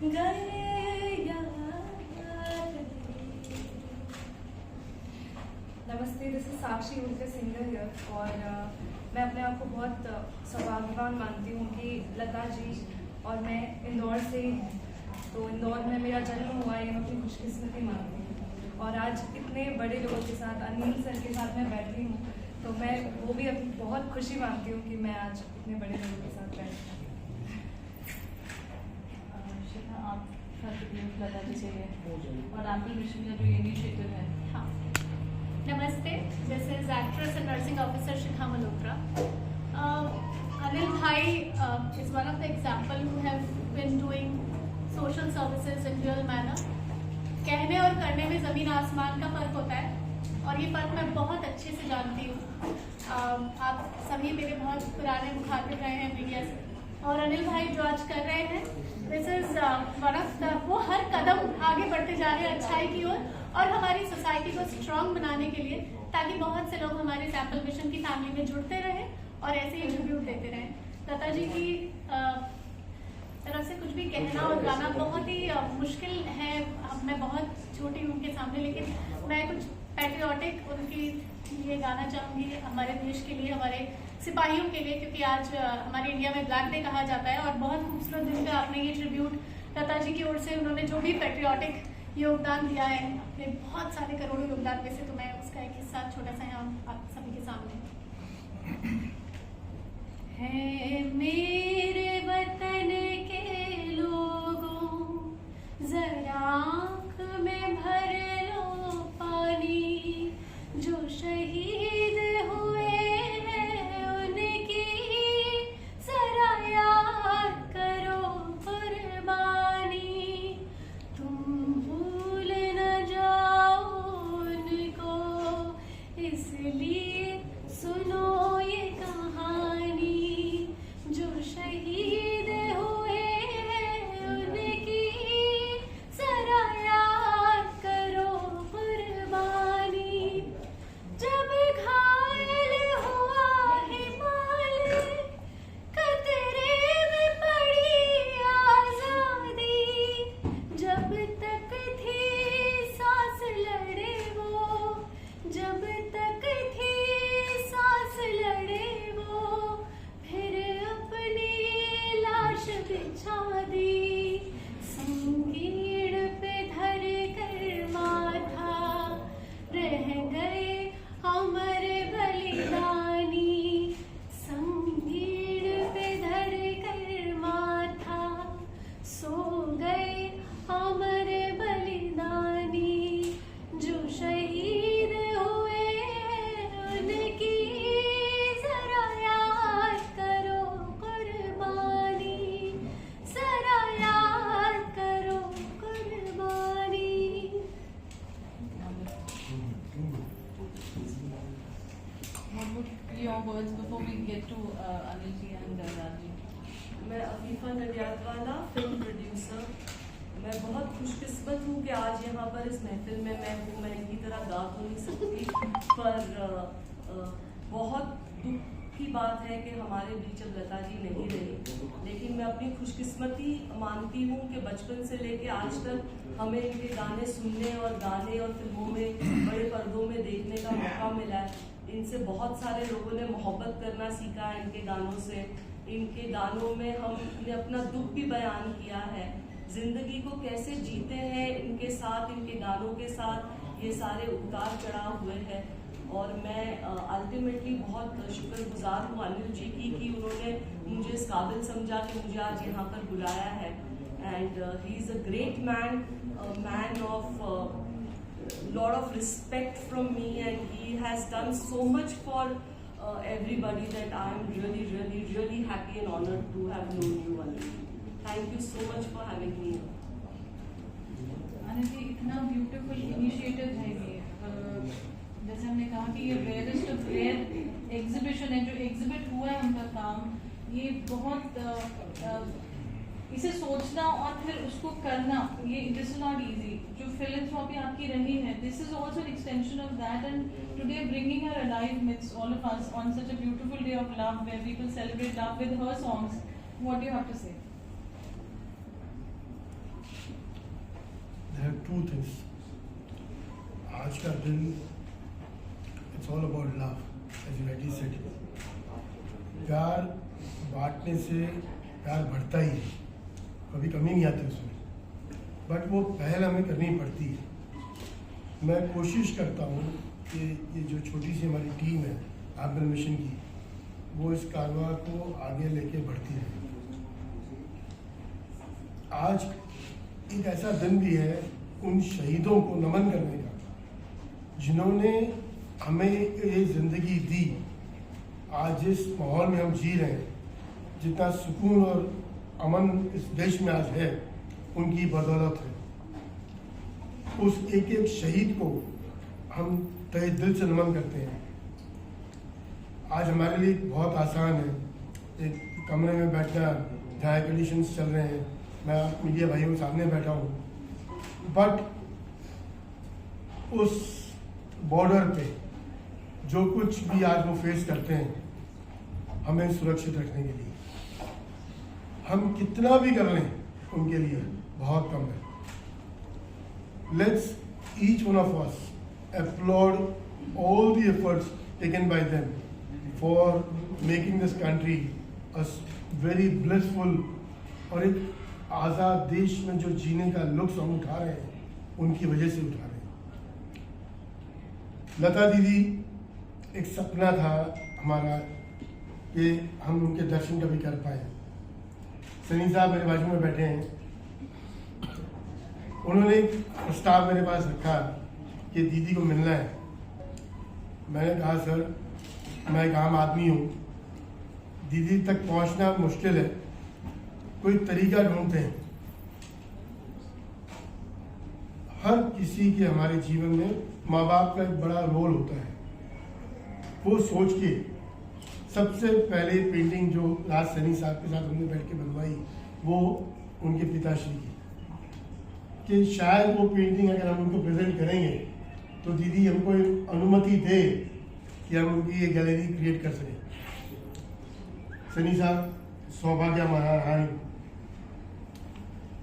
नमस्ते, this is साक्षी उनके singer here. और मैं अपने आप को बहुत सौभाग्यवान मानती हूँ कि लता जी और मैं इंदौर से ही हैं। तो इंदौर में मेरा जन्म हुआ, ये मैं अपनी खुशकिस्मती मानती हूँ। और आज इतने बड़े लोगों के साथ, अनिल सर के साथ मैं बैठी हूँ, तो मैं वो भी अपनी बहुत खुशी मानती हूँ कि मैं आज इतने बड़े लोगों के साथ बैठी हूँ। लता जी से और आपकी मिशन का जो इनिशिएटिव है। हाँ, नमस्ते, this is actress and nursing officer Shikha Malhotra. Anil Bhai is one of the example who have been doing social services in real manner. कहने और करने में ज़मीन आसमान का फ़र्क होता है और ये फ़र्क मैं बहुत अच्छे से जानती हूँ। आप सभी मेरे बहुत पुराने मुखातिब रहे हैं मीडिया से, और अनिल भाई जो आज कर रहे हैं, this is one of the, वो हर कदम आगे बढ़ते जा रहे हैं अच्छाई की ओर और हमारी सोसाइटी को स्ट्रॉन्ग बनाने के लिए, ताकि बहुत से लोग हमारे सैंपल मिशन की फैमिली में जुड़ते रहें और ऐसे ही ट्रिब्यूट देते रहें। लता जी की तरफ से कुछ भी कहना और गाना बहुत ही मुश्किल है। मैं बहुत छोटी हूँ उनके सामने, लेकिन मैं कुछ पैट्रियोटिक उनकी लिए गाना चाहूँगी हमारे देश के लिए, हमारे सिपाहियों के लिए, क्योंकि आज हमारे इंडिया में ब्लैक डे कहा जाता है और बहुत खूबसूरत दिन पे आपने ये ट्रिब्यूट लता जी की ओर से, उन्होंने जो भी पैट्रियोटिक योगदान दिया है, अपने बहुत सारे करोड़ों योगदान में से, तो मैं उसका एक हिस्सा छोटा सा यहाँ आप सभी के सामने है। मेरे वतन के लोगों, जरा आँख में भर लो पानी, जो शहीद हुए हैं उनकी जरा याद करो कुर्बानी। तुम भूल न जाओ उनको, इसलिए सुनो ये कहानी, जो शहीद हुए हैं उनकी जरा याद करो कुर्बानी। जब घायल हुआ हिमालय, खतरे में पड़ी आजादी, जब तक थी सांस लड़े वो, जब तक थी सांस लड़े वो, फिर अपनी लाश बिछा दी, संगीड़ पे धर कर माथा, रह गए अमर बलिदानी, संगीड़ पे धर कर माथा, सो गए अमर बलिदानी, जो शहीद हुए उनकी जरा याद करो कुर्बानी, जरा याद करो कुर्बानी। What would be your words before we get to Anil ji and Raji? मैं अफीफा नडियादवाला, फिल्म प्रोड्यूसर। मैं बहुत खुशकिस्मत हूँ कि आज यहाँ पर इस महफिल में मैं हूँ। मैं इनकी तरह गा तो नहीं सकती, पर बहुत दुख की बात है कि हमारे बीच अब लता जी नहीं रही। लेकिन मैं अपनी खुशकिस्मती मानती हूँ कि बचपन से लेके आज तक हमें इनके गाने सुनने और गाने और फिल्मों में, बड़े पर्दों में देखने का मौका मिला है। इनसे बहुत सारे लोगों ने मोहब्बत करना सीखा है इनके गानों से। इनके गानों में हमने अपना दुख भी बयान किया है, जिंदगी को कैसे जीते हैं इनके साथ, इनके गानों के साथ ये सारे उतार चढ़ाव हुए हैं। और मैं अल्टीमेटली बहुत शुक्रगुजार हूँ अनिल जी की कि उन्होंने मुझे इस काबिल समझा कि मुझे आज यहाँ पर बुलाया है। And he is a great man, man of lot of respect from me, and he has done so much for everybody that I am really happy and honored to have known you, Anil. Thank you so much for having me here. Anil ji, इतना beautiful initiative है ये। जैसे हमने कहा कि ये rarest of rare exhibition है, जो एग्जिबिट हुआ है उनका काम, ये बहुत इसे सोचना और फिर उसको करना, ये दिस इज नॉट इजी। जो फिलैंथ्रोपी आपकी रही है, this is also an extension of that, and today bringing her alive midst all of us on such a beautiful day of love where people celebrate love with her songs, what do you have to say? two things. आज का दिन it's all about love, as you rightly said. प्यार बांटने से प्यार बढ़ता ही है, कभी कमी नहीं आती उसमें, बट वो पहल हमें करनी पड़ती है. मैं कोशिश करता हूँ कि ये जो छोटी सी हमारी टीम है एम्बल मिशन की, वो इस कारवां को आगे लेके बढ़ती रहे. आज एक ऐसा दिन भी है उन शहीदों को नमन करने का जिन्होंने हमें ये ज़िंदगी दी. आज जिस माहौल में हम जी रहे हैं, जितना सुकून और अमन इस देश में आज है, उनकी बदौलत है. उस एक एक शहीद को हम तहे दिल से नमन करते हैं. आज हमारे लिए बहुत आसान है एक कमरे में बैठना जहाँ कंडीशंस चल रहे हैं. मैं मीडिया भाइयों के सामने बैठा हूँ, बट उस बॉर्डर पे जो कुछ भी आज वो फेस करते हैं, हमें सुरक्षित रखने के लिए हम कितना भी कर लें उनके लिए बहुत कम है. Let's each one of us applaud all the efforts taken by them for making this country a very blissful और एक आज़ाद देश में जो जीने का लुत्फ़ हम उठा रहे हैं, उनकी वजह से उठा रहे हैं. लता दीदी एक सपना था हमारा कि हम उनके दर्शन कभी कर पाए. सनी साहब मेरे बाजू में बैठे हैं, उन्होंने एक प्रस्ताव मेरे पास रखा कि दीदी को मिलना है. मैंने कहा सर, मैं एक आम आदमी हूँ, दीदी तक पहुँचना मुश्किल है, कोई तरीका ढूंढते हैं. हर किसी के हमारे जीवन में माँ बाप का एक बड़ा रोल होता है. वो सोच के सबसे पहले पेंटिंग जो राज सैनी साहब के साथ हमने बैठ के बनवाई, वो उनके पिताश्री की, कि शायद वो पेंटिंग अगर हम उनको प्रेजेंट करेंगे तो दीदी हमको अनुमति दे कि हम उनकी ये गैलरी क्रिएट कर सकें. सनी साहब सौभाग्य हमारा रहा है,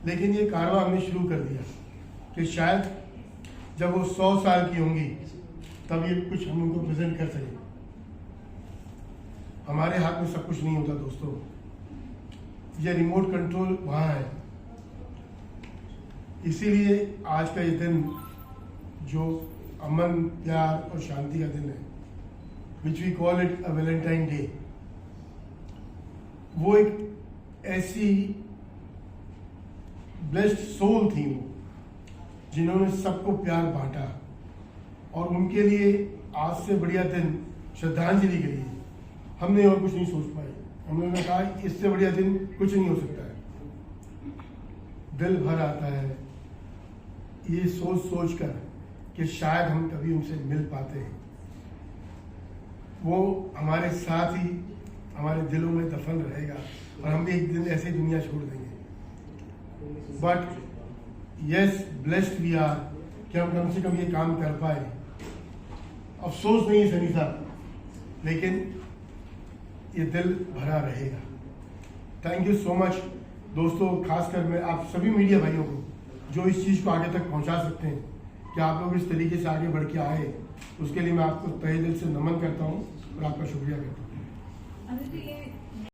लेकिन ये कारवां हमने शुरू कर दिया कि शायद जब वो 100 साल की होंगी तब ये कुछ हम उनको प्रेजेंट कर सकें. हमारे हाथ में सब कुछ नहीं होता दोस्तों, ये रिमोट कंट्रोल वहाँ है. इसीलिए आज का ये दिन जो अमन, प्यार और शांति का दिन है, which we call it a Valentine day, वो एक ऐसी ब्लेस्ड सोल थी वो, जिन्होंने सबको प्यार बांटा. और उनके लिए आज से बढ़िया दिन श्रद्धांजलि के लिए हमने और कुछ नहीं सोच पाए. हमने कहा इससे बढ़िया दिन कुछ नहीं हो सकता है. दिल भर आता है ये सोच सोच कर कि शायद हम कभी उनसे मिल पाते हैं. वो हमारे साथ ही हमारे दिलों में दफन रहेगा और हम भी एक दिन ऐसे दुनिया छोड़ देंगे. But yes, blessed we are कि हम कम से कम ये काम कर पाए. अफसोस नहीं है सनी साहब, लेकिन ये दिल भरा रहेगा. थैंक यू सो मच दोस्तों, खासकर मैं आप सभी मीडिया भाइयों को जो इस चीज़ को आगे तक पहुंचा सकते हैं कि आप लोग इस तरीके से आगे बढ़ के आए, उसके लिए मैं आपको तहे दिल से नमन करता हूं और आपका शुक्रिया करता हूं. अनिल जी, ये